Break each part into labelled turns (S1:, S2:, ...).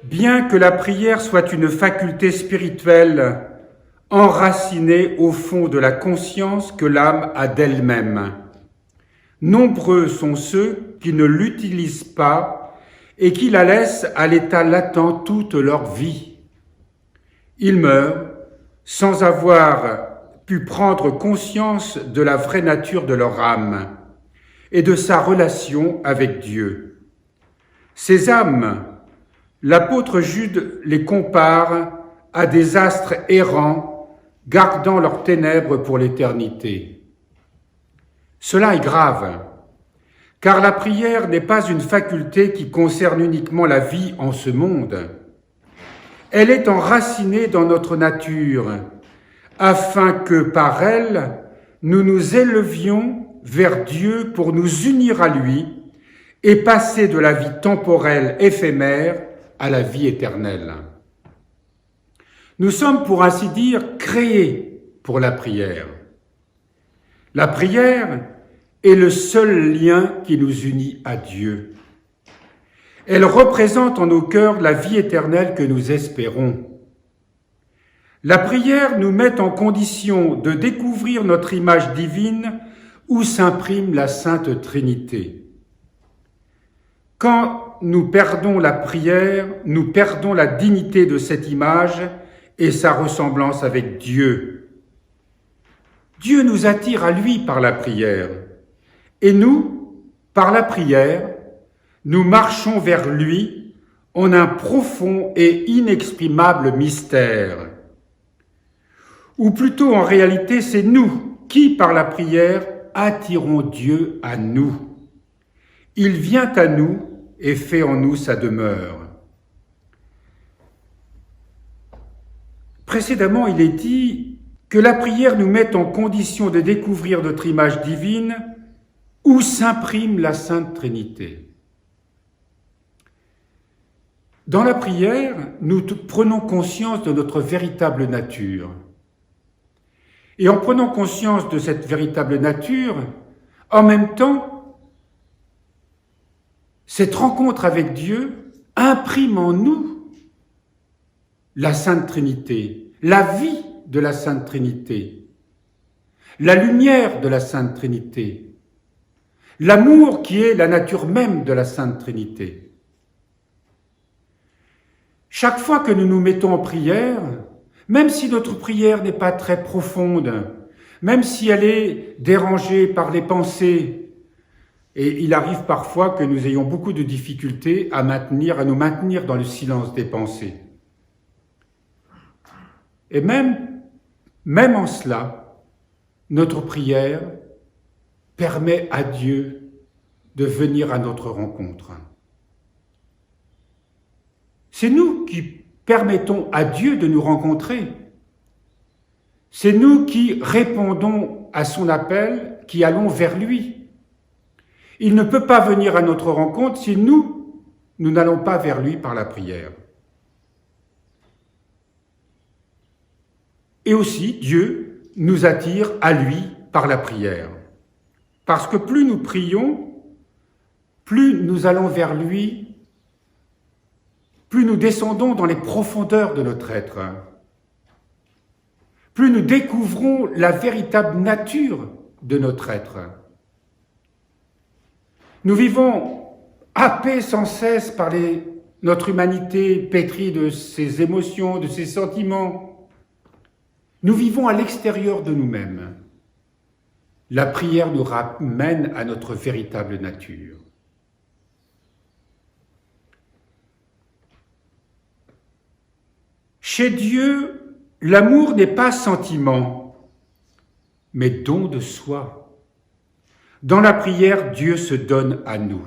S1: Bien que la prière soit une faculté spirituelle enracinée au fond de la conscience que l'âme a d'elle-même, nombreux sont ceux qui ne l'utilisent pas et qui la laissent à l'état latent toute leur vie. Ils meurent sans avoir pu prendre conscience de la vraie nature de leur âme et de sa relation avec Dieu. Ces âmes, l'apôtre Jude les compare à des astres errants gardant leurs ténèbres pour l'éternité. Cela est grave, car la prière n'est pas une faculté qui concerne uniquement la vie en ce monde. Elle est enracinée dans notre nature, afin que par elle, nous nous élevions vers Dieu pour nous unir à lui et passer de la vie temporelle éphémère à la vie éternelle. Nous sommes, pour ainsi dire, créés pour la prière. La prière est le seul lien qui nous unit à Dieu. Elle représente en nos cœurs la vie éternelle que nous espérons. La prière nous met en condition de découvrir notre image divine où s'imprime la Sainte Trinité. Quand nous perdons la prière, nous perdons la dignité de cette image et sa ressemblance avec Dieu. Dieu nous attire à lui par la prière, et nous, par la prière, nous marchons vers lui en un profond et inexprimable mystère. Ou plutôt, en réalité, c'est nous qui, par la prière, attirons Dieu à nous. Il vient à nous et fait en nous sa demeure. Précédemment, il est dit que la prière nous met en condition de découvrir notre image divine où s'imprime la Sainte Trinité. Dans la prière, nous prenons conscience de notre véritable nature. Et en prenant conscience de cette véritable nature, en même temps, cette rencontre avec Dieu imprime en nous la Sainte Trinité, la vie de la Sainte Trinité, la lumière de la Sainte Trinité, l'amour qui est la nature même de la Sainte Trinité. Chaque fois que nous nous mettons en prière, même si notre prière n'est pas très profonde, même si elle est dérangée par les pensées, et il arrive parfois que nous ayons beaucoup de difficultés à nous maintenir dans le silence des pensées. Et même en cela, notre prière permet à Dieu de venir à notre rencontre. C'est nous qui permettons à Dieu de nous rencontrer. C'est nous qui répondons à son appel, qui allons vers lui. Il ne peut pas venir à notre rencontre si nous n'allons pas vers lui par la prière. Et aussi, Dieu nous attire à lui par la prière. Parce que plus nous prions, plus nous allons vers lui, plus nous descendons dans les profondeurs de notre être, plus nous découvrons la véritable nature de notre être. Nous vivons happés sans cesse par notre humanité pétrie de ses émotions, de ses sentiments. Nous vivons à l'extérieur de nous-mêmes. La prière nous ramène à notre véritable nature. Chez Dieu, l'amour n'est pas sentiment, mais don de soi. Dans la prière, Dieu se donne à nous.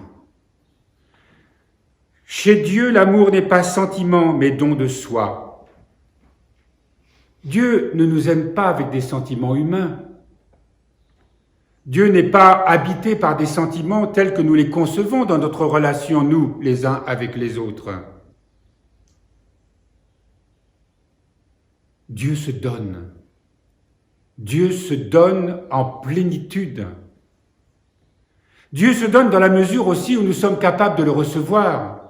S1: Chez Dieu, l'amour n'est pas sentiment, mais don de soi. Dieu ne nous aime pas avec des sentiments humains. Dieu n'est pas habité par des sentiments tels que nous les concevons dans notre relation, nous, les uns avec les autres. Dieu se donne. Dieu se donne en plénitude. Dieu se donne dans la mesure aussi où nous sommes capables de le recevoir.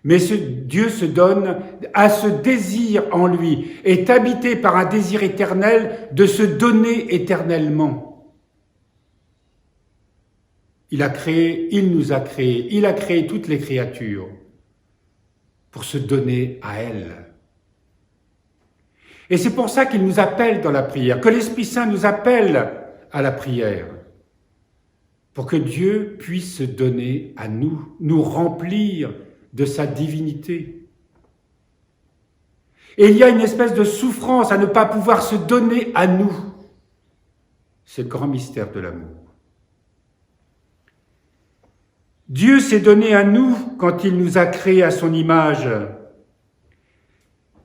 S1: Mais Dieu se donne à ce désir en lui, est habité par un désir éternel de se donner éternellement. Il nous a créés, il a créé toutes les créatures pour se donner à elles. Et c'est pour ça qu'il nous appelle dans la prière, que l'Esprit Saint nous appelle à la prière, pour que Dieu puisse se donner à nous, nous remplir de sa divinité. Et il y a une espèce de souffrance à ne pas pouvoir se donner à nous. C'est le grand mystère de l'amour. Dieu s'est donné à nous quand il nous a créés à son image.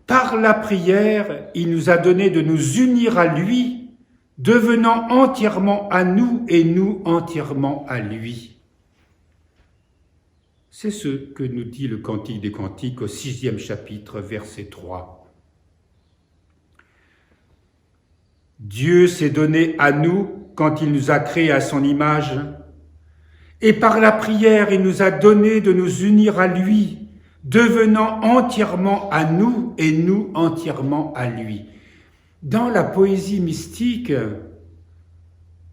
S1: Par la prière, il nous a donné de nous unir à lui, devenant entièrement à nous et nous entièrement à lui. C'est ce que nous dit le Cantique des Cantiques au 6e chapitre, verset 3. Dieu s'est donné à nous quand il nous a créés à son image, et par la prière, il nous a donné de nous unir à lui, devenant entièrement à nous et nous entièrement à lui. Dans la poésie mystique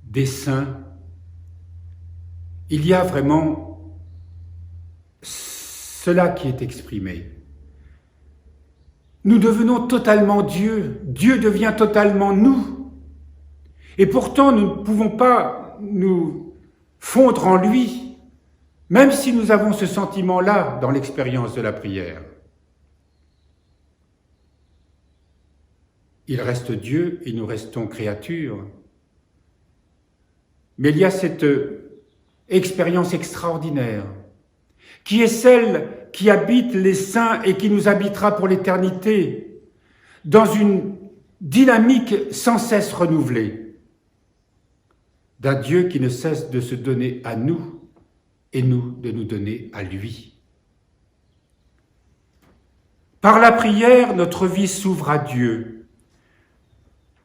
S1: des saints, il y a vraiment cela qui est exprimé. Nous devenons totalement Dieu. Dieu devient totalement nous. Et pourtant, nous ne pouvons pas nous fondre en lui, même si nous avons ce sentiment-là dans l'expérience de la prière. Il reste Dieu et nous restons créatures. Mais il y a cette expérience extraordinaire qui est celle qui habite les saints et qui nous habitera pour l'éternité, dans une dynamique sans cesse renouvelée, d'un Dieu qui ne cesse de se donner à nous et nous de nous donner à lui. Par la prière, notre vie s'ouvre à Dieu.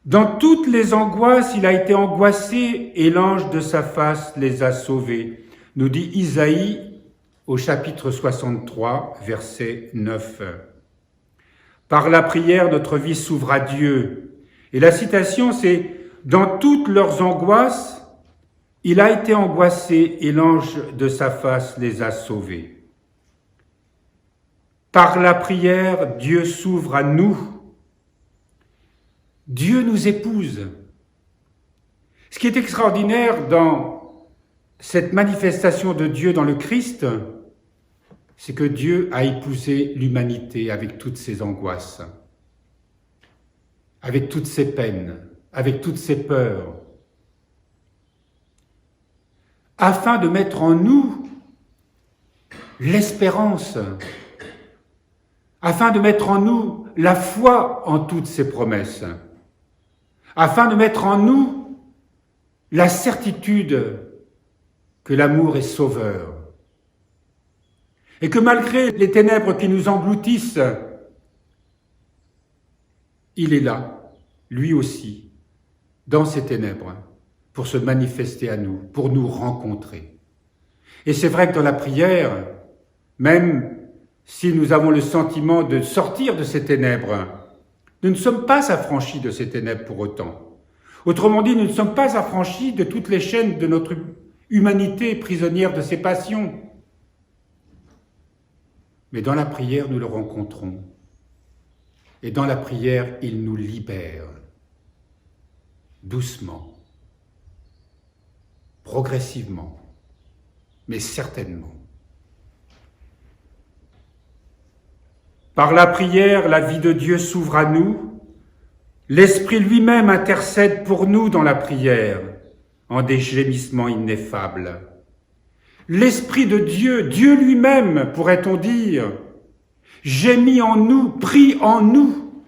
S1: Dans toutes les angoisses, il a été angoissé et l'ange de sa face les a sauvés, nous dit Isaïe au chapitre 63, verset 9. Par la prière, notre vie s'ouvre à Dieu. Et la citation, c'est « Dans toutes leurs angoisses, il a été angoissé et l'ange de sa face les a sauvés. » Par la prière, Dieu s'ouvre à nous. Dieu nous épouse. Ce qui est extraordinaire dans cette manifestation de Dieu dans le Christ, c'est que Dieu a épousé l'humanité avec toutes ses angoisses, avec toutes ses peines, avec toutes ses peurs, afin de mettre en nous l'espérance, afin de mettre en nous la foi en toutes ses promesses, afin de mettre en nous la certitude que l'amour est sauveur, et que malgré les ténèbres qui nous engloutissent, il est là, lui aussi, dans ces ténèbres, pour se manifester à nous, pour nous rencontrer. Et c'est vrai que dans la prière, même si nous avons le sentiment de sortir de ces ténèbres, nous ne sommes pas affranchis de ces ténèbres pour autant. Autrement dit, nous ne sommes pas affranchis de toutes les chaînes de notre humanité prisonnière de ses passions. Mais dans la prière, nous le rencontrons. Et dans la prière, il nous libère, doucement, progressivement, mais certainement. Par la prière, la vie de Dieu s'ouvre à nous. L'Esprit lui-même intercède pour nous dans la prière, en des gémissements ineffables. L'Esprit de Dieu, Dieu lui-même, pourrait-on dire, gémit en nous, prie en nous.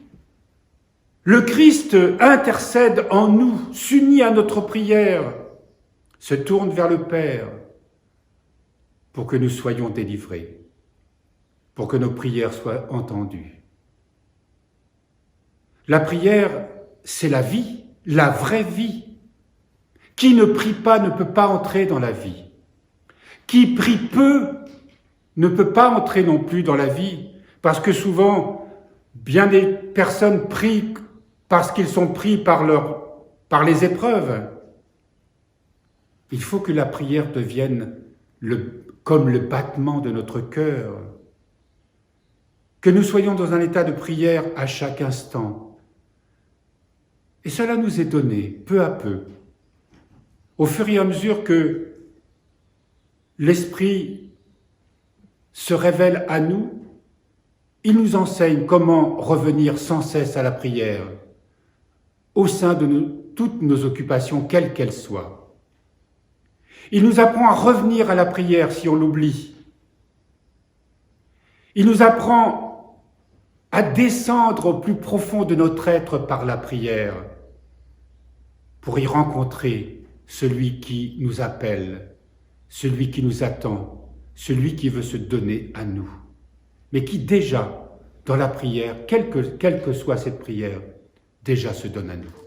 S1: Le Christ intercède en nous, s'unit à notre prière, se tourne vers le Père pour que nous soyons délivrés, pour que nos prières soient entendues. La prière, c'est la vie, la vraie vie. Qui ne prie pas ne peut pas entrer dans la vie. Qui prie peu ne peut pas entrer non plus dans la vie, parce que souvent, bien des personnes prient parce qu'ils sont pris par les épreuves. Il faut que la prière devienne comme le battement de notre cœur, que nous soyons dans un état de prière à chaque instant. Et cela nous est donné peu à peu, au fur et à mesure que l'Esprit se révèle à nous, il nous enseigne comment revenir sans cesse à la prière, au sein de toutes nos occupations, quelles qu'elles soient. Il nous apprend à revenir à la prière si on l'oublie. Il nous apprend à descendre au plus profond de notre être par la prière, pour y rencontrer celui qui nous appelle, celui qui nous attend, celui qui veut se donner à nous, mais qui déjà, dans la prière, quelle que soit cette prière, déjà se donne à nous.